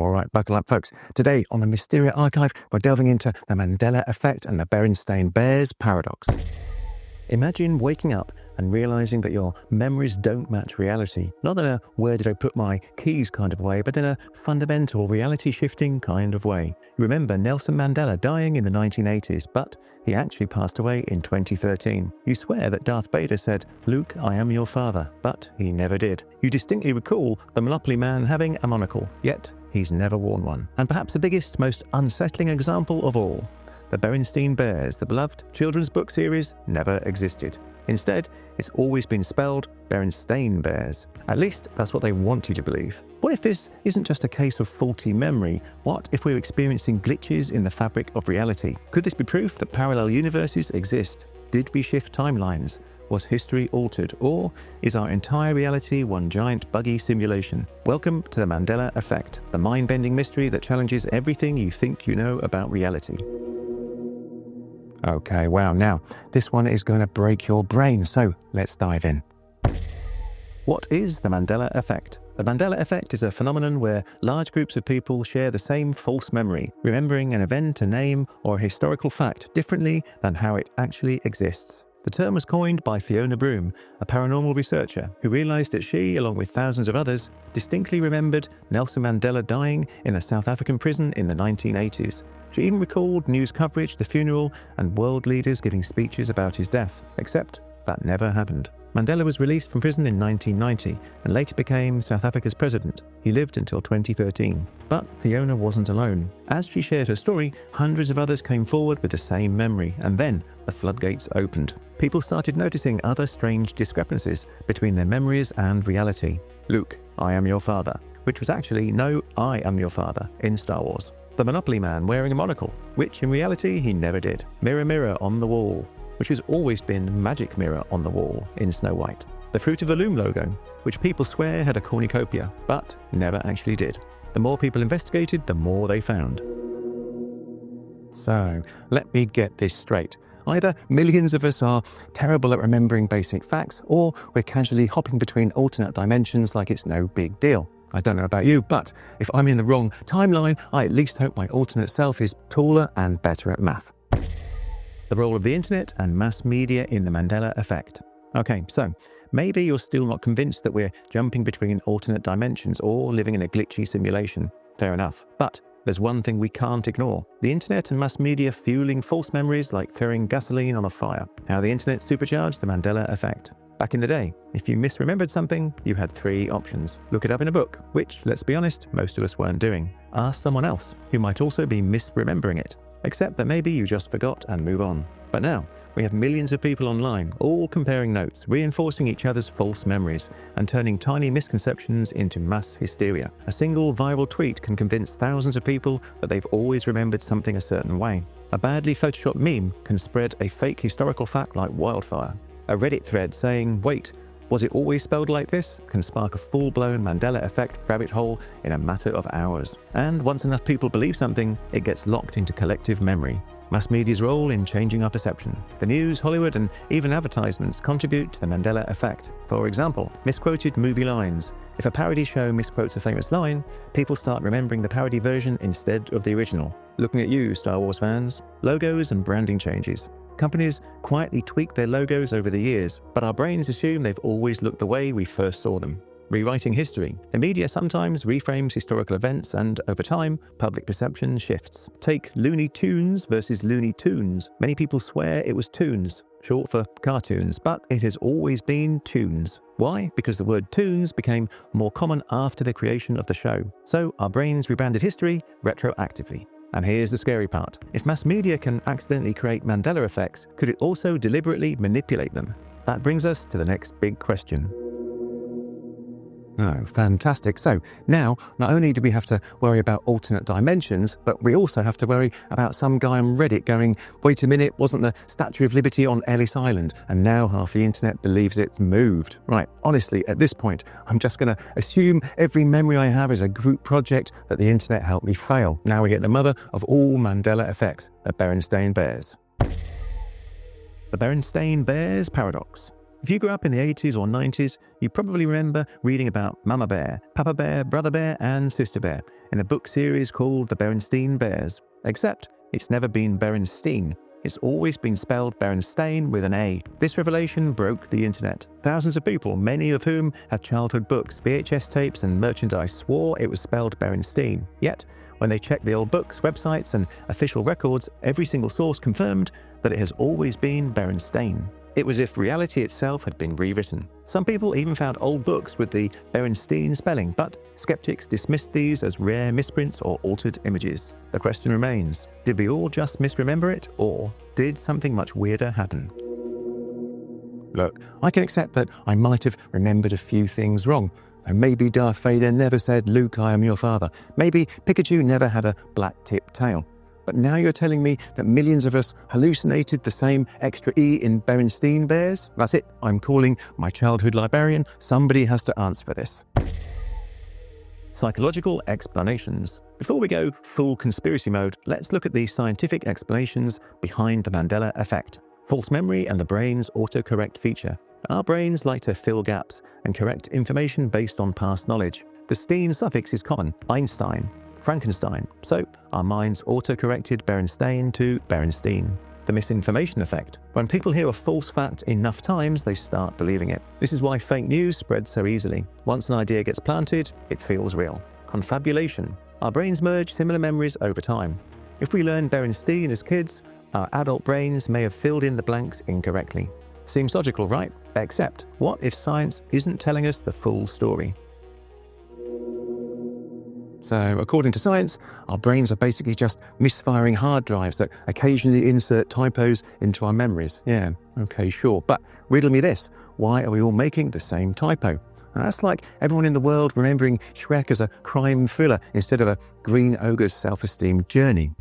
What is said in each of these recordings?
All right, buckle up, folks. Today on the Mysteria Archive, we're delving into the Mandela Effect and the Berenstein Bears paradox. Imagine waking up and realizing that your memories don't match reality. Not in a where did I put my keys kind of way, but in a fundamental reality-shifting kind of way. You remember Nelson Mandela dying in the 1980s, but he actually passed away in 2013. You swear that Darth Vader said, "Luke, I am your father," but he never did. You distinctly recall the Monopoly man having a monocle, yet he's never worn one. And perhaps the biggest, most unsettling example of all, the Berenstein Bears, the beloved children's book series, never existed. Instead, it's always been spelled Berenstein Bears. At least that's what they want you to believe. What if this isn't just a case of faulty memory? What if we're experiencing glitches in the fabric of reality? Could this be proof that parallel universes exist? Did we shift timelines? Was history altered? Or is our entire reality one giant buggy simulation? Welcome to the Mandela Effect, the mind-bending mystery that challenges everything you think you know about reality. Okay, wow, now this one is going to break your brain, so let's dive in. What is the Mandela Effect? The Mandela Effect is a phenomenon where large groups of people share the same false memory, remembering an event, a name, or a historical fact differently than how it actually exists. The term was coined by Fiona Broome, a paranormal researcher who realized that she, along with thousands of others, distinctly remembered Nelson Mandela dying in a South African prison in the 1980s. She even recalled news coverage, the funeral, and world leaders giving speeches about his death, except that never happened. Mandela was released from prison in 1990 and later became South Africa's president. He lived until 2013. But Fiona wasn't alone. As she shared her story, hundreds of others came forward with the same memory, and then the floodgates opened. People started noticing other strange discrepancies between their memories and reality. Luke, I am your father, which was actually No, I am your father in Star Wars. The Monopoly man wearing a monocle, which in reality he never did. Mirror, mirror on the wall, which has always been Magic Mirror on the Wall in Snow White. The Fruit of the Loom logo, which people swear had a cornucopia, but never actually did. The more people investigated, the more they found. So, let me get this straight. Either millions of us are terrible at remembering basic facts, or we're casually hopping between alternate dimensions like it's no big deal. I don't know about you, but if I'm in the wrong timeline, I at least hope my alternate self is taller and better at math. The role of the internet and mass media in the Mandela Effect. Okay, so maybe you're still not convinced that we're jumping between alternate dimensions or living in a glitchy simulation. Fair enough. But there's one thing we can't ignore. The internet and mass media fueling false memories like throwing gasoline on a fire. How the internet supercharged the Mandela Effect. Back in the day, if you misremembered something, you had three options. Look it up in a book, which, let's be honest, most of us weren't doing. Ask someone else, who might also be misremembering it. Except that maybe you just forgot and move on. But now, we have millions of people online, all comparing notes, reinforcing each other's false memories, and turning tiny misconceptions into mass hysteria. A single viral tweet can convince thousands of people that they've always remembered something a certain way. A badly photoshopped meme can spread a fake historical fact like wildfire. A Reddit thread saying, "Wait, was it always spelled like this?" can spark a full-blown Mandela Effect rabbit hole in a matter of hours. And once enough people believe something, it gets locked into collective memory. Mass media's role in changing our perception. The news, Hollywood, and even advertisements contribute to the Mandela Effect. For example, misquoted movie lines. If a parody show misquotes a famous line, people start remembering the parody version instead of the original. Looking at you, Star Wars fans. Logos and branding changes. Companies quietly tweak their logos over the years, but our brains assume they've always looked the way we first saw them. Rewriting history. The media sometimes reframes historical events, and over time, public perception shifts. Take Looney Tunes versus Looney Tunes. Many people swear it was Toons, short for cartoons, but it has always been Tunes. Why? Because the word Toons became more common after the creation of the show. So our brains rebranded history retroactively. And here's the scary part. If mass media can accidentally create Mandela effects, could it also deliberately manipulate them? That brings us to the next big question. Oh, fantastic. So now, not only do we have to worry about alternate dimensions, but we also have to worry about some guy on Reddit going, "Wait a minute, wasn't the Statue of Liberty on Ellis Island?" And now half the internet believes it's moved. Right, honestly, at this point, I'm just going to assume every memory I have is a group project that the internet helped me fail. Now we get the mother of all Mandela effects, the Berenstein Bears. The Berenstein Bears paradox. If you grew up in the 80s or 90s, you probably remember reading about Mama Bear, Papa Bear, Brother Bear, and Sister Bear in a book series called the Berenstein Bears. Except it's never been Berenstein. It's always been spelled Berenstein with an A. This revelation broke the internet. Thousands of people, many of whom had childhood books, VHS tapes, and merchandise, swore it was spelled Berenstein. Yet, when they checked the old books, websites, and official records, every single source confirmed that it has always been Berenstein. It was as if reality itself had been rewritten. Some people even found old books with the Berenstein spelling, but skeptics dismissed these as rare misprints or altered images. The question remains, did we all just misremember it, or did something much weirder happen? Look, I can accept that I might have remembered a few things wrong. And maybe Darth Vader never said, "Luke, I am your father." Maybe Pikachu never had a black-tipped tail. But now you're telling me that millions of us hallucinated the same extra E in Berenstein Bears? That's it. I'm calling my childhood librarian. Somebody has to answer for this. Psychological explanations. Before we go full conspiracy mode, let's look at the scientific explanations behind the Mandela Effect. False memory and the brain's autocorrect feature. Our brains like to fill gaps and correct information based on past knowledge. The "stein" suffix is common. Einstein, Frankenstein. So our minds auto-corrected Berenstein to Berenstein. The misinformation effect. When people hear a false fact enough times, they start believing it. This is why fake news spreads so easily. Once an idea gets planted, it feels real. Confabulation. Our brains merge similar memories over time. If we learn Berenstein as kids, our adult brains may have filled in the blanks incorrectly. Seems logical, right? Except, what if science isn't telling us the full story? So, according to science, our brains are basically just misfiring hard drives that occasionally insert typos into our memories. Yeah, okay, sure. But riddle me this, why are we all making the same typo? Now, that's like everyone in the world remembering Shrek as a crime thriller instead of a green ogre's self-esteem journey.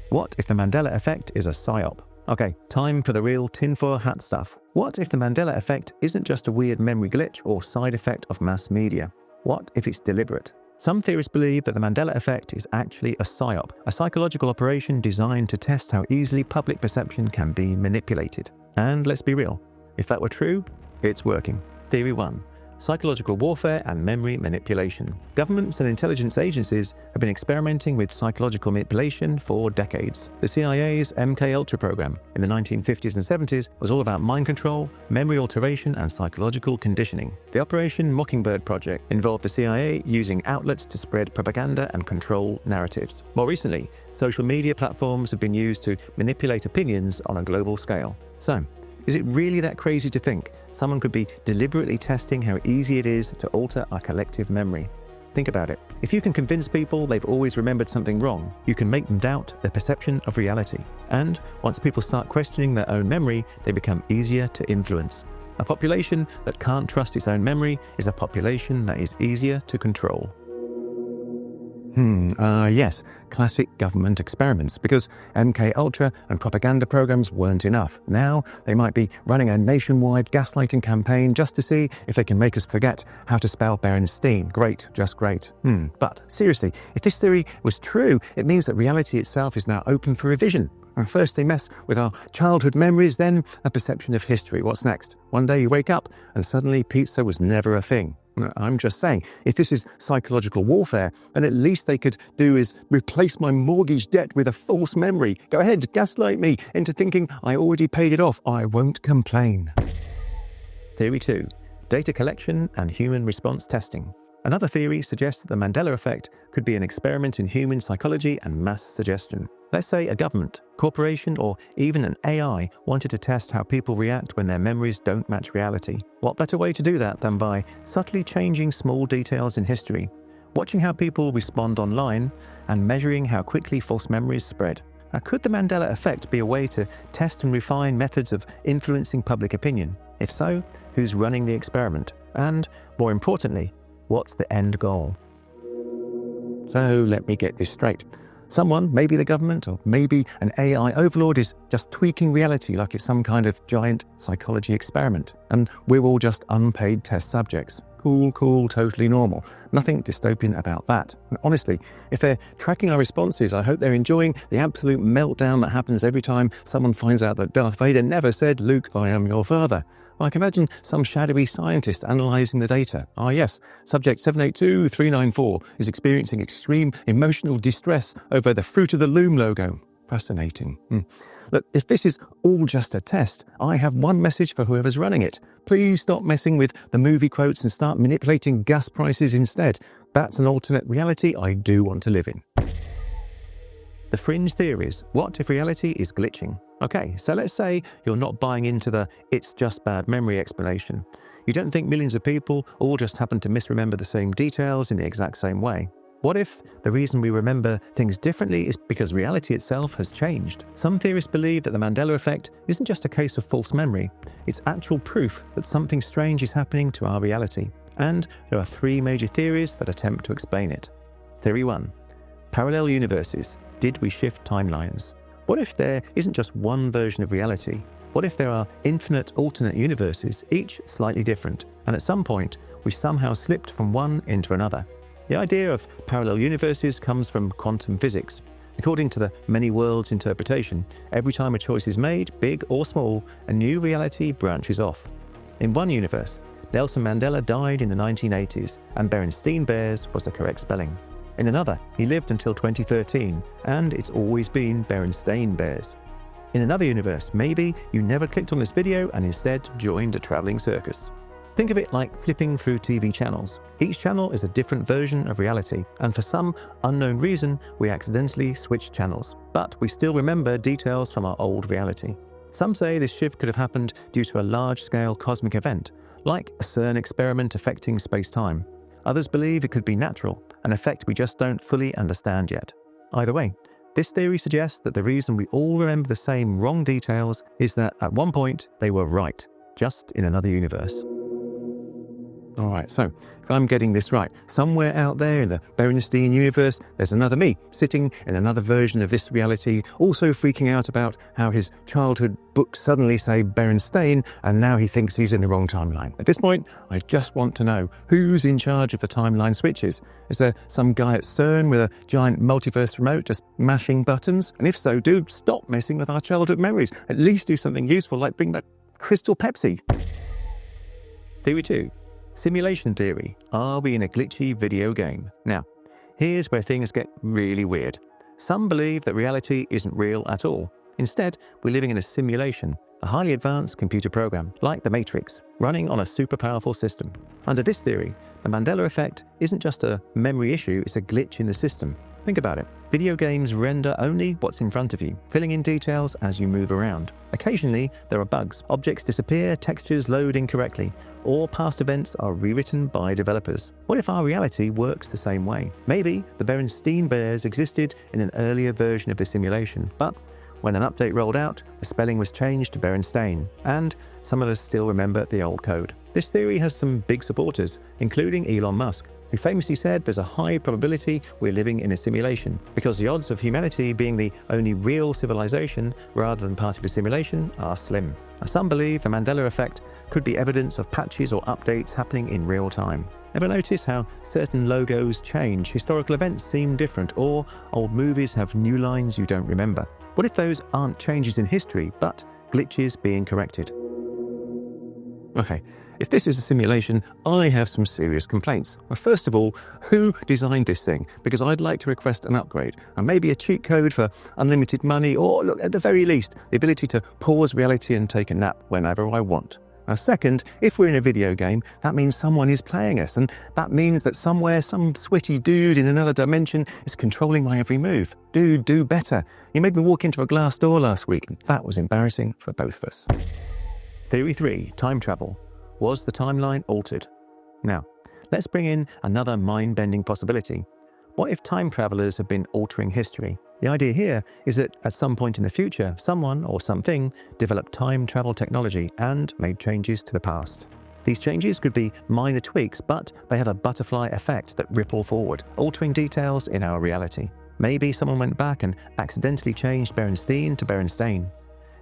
What if the Mandela Effect is a Psyop? Okay, time for the real tinfoil hat stuff. What if the Mandela Effect isn't just a weird memory glitch or side effect of mass media? What if it's deliberate? Some theorists believe that the Mandela Effect is actually a Psyop, a psychological operation designed to test how easily public perception can be manipulated. And let's be real, if that were true, it's working. Theory 1. Psychological warfare and memory manipulation. Governments and intelligence agencies have been experimenting with psychological manipulation for decades. The CIA's MKUltra program in the 1950s and 70s was all about mind control, memory alteration, and psychological conditioning. The Operation Mockingbird project involved the CIA using outlets to spread propaganda and control narratives. More recently, social media platforms have been used to manipulate opinions on a global scale. So, is it really that crazy to think someone could be deliberately testing how easy it is to alter our collective memory? Think about it. If you can convince people they've always remembered something wrong, you can make them doubt their perception of reality. And once people start questioning their own memory, they become easier to influence. A population that can't trust its own memory is a population that is easier to control. Yes, classic government experiments, because MKUltra and propaganda programs weren't enough. Now they might be running a nationwide gaslighting campaign just to see if they can make us forget how to spell Berenstein. Great, just great. But seriously, if this theory was true, it means that reality itself is now open for revision. And first they mess with our childhood memories, then a perception of history. What's next? One day you wake up and suddenly pizza was never a thing. I'm just saying, if this is psychological warfare, then at least they could do is replace my mortgage debt with a false memory. Go ahead, gaslight me into thinking I already paid it off. I won't complain. Theory 2. Data collection and human response testing. Another theory suggests that the Mandela Effect could be an experiment in human psychology and mass suggestion. Let's say a government, corporation, or even an AI wanted to test how people react when their memories don't match reality. What better way to do that than by subtly changing small details in history, watching how people respond online, and measuring how quickly false memories spread? Now, could the Mandela Effect be a way to test and refine methods of influencing public opinion? If so, who's running the experiment? And, more importantly, what's the end goal? So let me get this straight. Someone, maybe the government or maybe an AI overlord, is just tweaking reality like it's some kind of giant psychology experiment, and we're all just unpaid test subjects. Cool, totally normal. Nothing dystopian about that. And honestly, if they're tracking our responses, I hope they're enjoying the absolute meltdown that happens every time someone finds out that Darth Vader never said, "Luke, I am your father." I can imagine some shadowy scientist analysing the data. Ah yes, subject 782394 is experiencing extreme emotional distress over the Fruit of the Loom logo. Fascinating. Look, if this is all just a test, I have one message for whoever's running it. Please stop messing with the movie quotes and start manipulating gas prices instead. That's an alternate reality I do want to live in. The fringe theories. What if reality is glitching? Okay, so let's say you're not buying into the "it's just bad memory" explanation. You don't think millions of people all just happen to misremember the same details in the exact same way. What if the reason we remember things differently is because reality itself has changed? Some theorists believe that the Mandela Effect isn't just a case of false memory, it's actual proof that something strange is happening to our reality. And there are three major theories that attempt to explain it. Theory 1. Parallel universes. Did we shift timelines? What if there isn't just one version of reality? What if there are infinite alternate universes, each slightly different, and at some point we somehow slipped from one into another? The idea of parallel universes comes from quantum physics. According to the many worlds interpretation, every time a choice is made, big or small, a new reality branches off. In one universe, Nelson Mandela died in the 1980s, and Berenstein Bears was the correct spelling. In another, he lived until 2013, and it's always been Berenstein Bears. In another universe, maybe you never clicked on this video and instead joined a traveling circus. Think of it like flipping through TV channels. Each channel is a different version of reality, and for some unknown reason, we accidentally switch channels. But we still remember details from our old reality. Some say this shift could have happened due to a large-scale cosmic event, like a CERN experiment affecting space-time. Others believe it could be natural, an effect we just don't fully understand yet. Either way, this theory suggests that the reason we all remember the same wrong details is that at one point they were right, just in another universe. Alright, so if I'm getting this right, somewhere out there in the Berenstein universe, there's another me, sitting in another version of this reality, also freaking out about how his childhood books suddenly say Berenstein, and now he thinks he's in the wrong timeline. At this point, I just want to know who's in charge of the timeline switches. Is there some guy at CERN with a giant multiverse remote just mashing buttons? And if so, dude, stop messing with our childhood memories. At least do something useful like bring back Crystal Pepsi. Theory 2. Simulation theory. Are we in a glitchy video game? Now, here's where things get really weird. Some believe that reality isn't real at all. Instead, we're living in a simulation, a highly advanced computer program, like the Matrix, running on a super powerful system. Under this theory, the Mandela Effect isn't just a memory issue, it's a glitch in the system. Think about it. Video games render only what's in front of you, filling in details as you move around. Occasionally, there are bugs. Objects disappear, textures load incorrectly, or past events are rewritten by developers. What if our reality works the same way? Maybe the Berenstein Bears existed in an earlier version of the simulation, but when an update rolled out, the spelling was changed to Berenstein, and some of us still remember the old code. This theory has some big supporters, including Elon Musk, who famously said there's a high probability we're living in a simulation, because the odds of humanity being the only real civilization rather than part of a simulation are slim. Now, some believe the Mandela Effect could be evidence of patches or updates happening in real time. Ever notice how certain logos change, historical events seem different, or old movies have new lines you don't remember? What if those aren't changes in history, but glitches being corrected? Okay, if this is a simulation, I have some serious complaints. Well, first of all, who designed this thing? Because I'd like to request an upgrade, and maybe a cheat code for unlimited money, or look, at the very least, the ability to pause reality and take a nap whenever I want. Now, second, if we're in a video game, that means someone is playing us, and that means that somewhere some sweaty dude in another dimension is controlling my every move. Dude, do better. You made me walk into a glass door last week, and that was embarrassing for both of us. Theory 3. Time travel. Was the timeline altered? Now, let's bring in another mind-bending possibility. What if time travelers have been altering history? The idea here is that at some point in the future, someone or something developed time travel technology and made changes to the past. These changes could be minor tweaks, but they have a butterfly effect that ripple forward, altering details in our reality. Maybe someone went back and accidentally changed Berenstein to Berenstein.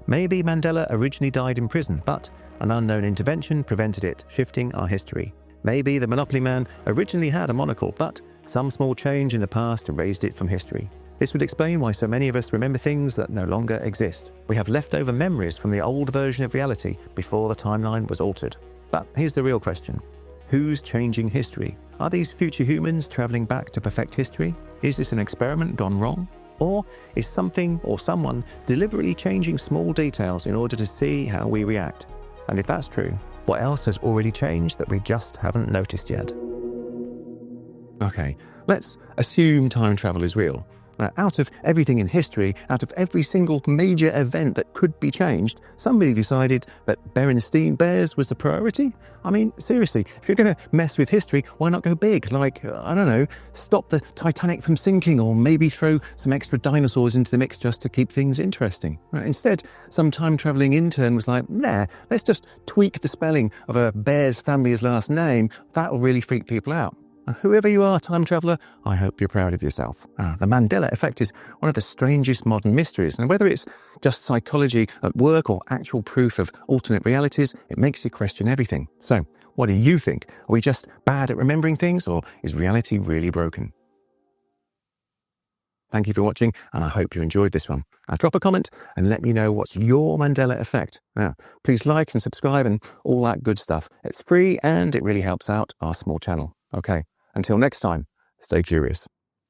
Maybe Mandela originally died in prison, but an unknown intervention prevented it, shifting our history. Maybe the Monopoly man originally had a monocle, but some small change in the past erased it from history. This would explain why so many of us remember things that no longer exist. We have leftover memories from the old version of reality before the timeline was altered. But here's the real question. Who's changing history? Are these future humans traveling back to perfect history? Is this an experiment gone wrong? Or is something or someone deliberately changing small details in order to see how we react? And if that's true, what else has already changed that we just haven't noticed yet? Okay, let's assume time travel is real. Now, out of everything in history, out of every single major event that could be changed, somebody decided that Berenstein Bears was the priority? I mean, seriously, if you're going to mess with history, why not go big? Like, I don't know, stop the Titanic from sinking, or maybe throw some extra dinosaurs into the mix just to keep things interesting. Instead, some time-traveling intern was like, nah, let's just tweak the spelling of a bear's family's last name. That'll really freak people out. Whoever you are, time traveller, I hope you're proud of yourself. The Mandela Effect is one of the strangest modern mysteries, and whether it's just psychology at work or actual proof of alternate realities, it makes you question everything. So, what do you think? Are we just bad at remembering things, or is reality really broken? Thank you for watching, and I hope you enjoyed this one. Drop a comment and let me know what's your Mandela Effect. Please like and subscribe and all that good stuff. It's free and it really helps out our small channel. Okay. Until next time, stay curious.